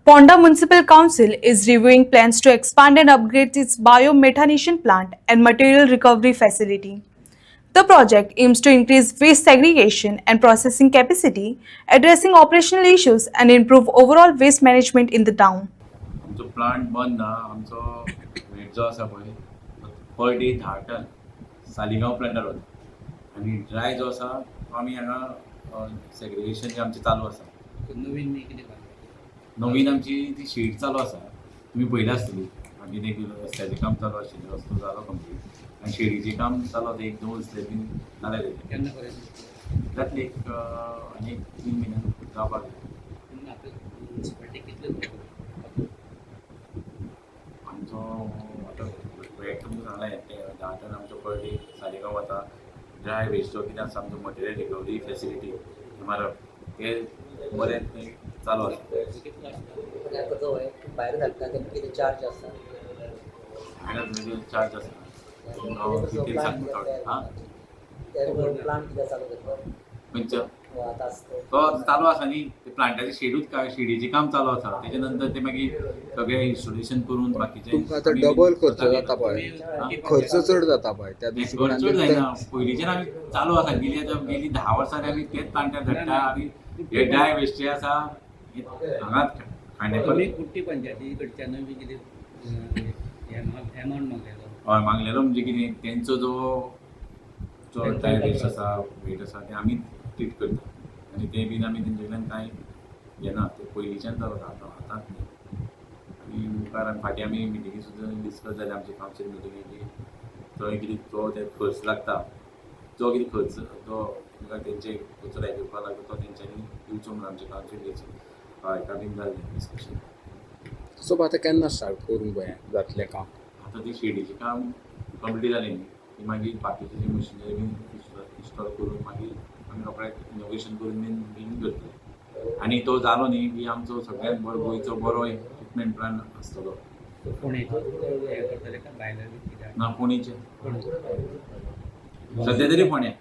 Ponda Municipal Council is reviewing plans to expand and upgrade its biomethanation plant and material recovery facility. The project aims to increase waste segregation and processing capacity, addressing operational issues and improve overall waste management in the town. आमचो plant बंद ना आमचो weight जो आसा पळय per day 10 ton Saligao प्लांटार वता आनी dry जो आसा तो आमी हांगा सेग्रिगेशन जे आमचें चालू आसा. नवीन आमची ती शीट चालू आसा तुमी पयली आसतली आनी एक रस्त्याचें काम चालू आशिल्लें रस्तो जालो कंप्लीट आनी शेडीचें काम चालू आसा 1-2 रस्ते बीन जाले केन्ना पर्यंत जातले आनी एक 3 म्हयन्यान जावपाक म्युनिसिपालिटी कितले आमचो आतां वेट तुमकां सांगलें ते 10 टन आमचो पर डे सालिगांव वता. ड्राय वेस्ट जो कितें आसा आमचो मटेरियल रिकवरी फेसिलिटी मारप हे बरें थंय चालू आसा. जो भायर धाडटा तेका कितें चार्ज आसा मॅडम तुमचे चार्ज आसा हांव डिटेल सांगता हां प्लांट कितें चालू करता खंयचो आतां तो चालू आसा न्ही ते प्लांटाचें शेडूच काय शेडीचें काम चालू आसा तेच्या नंतर ते मागीर सगळें इन्स्टॉलेशन करून बाकीचें तुमकां आतां डबल खर्च जाता पळय खर्च चड जाता पळय त्या खर्च चड जायना पयलींच्यान आमी चालू आसा गेली 10 वर्सां आमी तेच प्लांटार धाडटा आनी हे ड्राय वेस्ट जे आसा हांगाच आमी कुट्टी पंचायती कडच्यान बी कितें एमावंट मागलेलो हय मागलेलो म्हणजे कितें तेंचो जो ड्राय वेस्ट आसा वेट आसा ते आमी ट्रीट करता आनी ते बीन आमी तेंचे कडल्यान कांय घेना ते पयलींच्यान चालू आसा आतांच न्ही. आनी मुखार आनी फाटीं आमी मिटिंगी सुद्दां डिस्कस जाले आमचे कावन्सील मिटिंगेची थंय कितें जो ते खर्च लागता जो कितें खर्च जो तुमकां तेंचे कचरो घेवपाक लागता तो तेंच्यांनी दिवचो म्हणून आमचे कावन्सील हेका बीन जाल्लें डिस्कशन. सो आतां केन्ना स्टार्ट करूंक जाय जातलें काम आतां ती शेडीचें काम कंप्लीट जालें न्ही की मागीर बाकीचें जी मशिनरी बीन इन्स्टॉल करून मागीर आमी रोखडें इनोवेशन करून बीन करतले आनी तो जालो न्ही की आमचो सगळ्यात गोंयचो बरो ट्रिटमेंट प्लान आसतलो. फोंडेचो हे करतले काय भायले बी कितें ना फोंडेचे सद्या तरी फोंड्या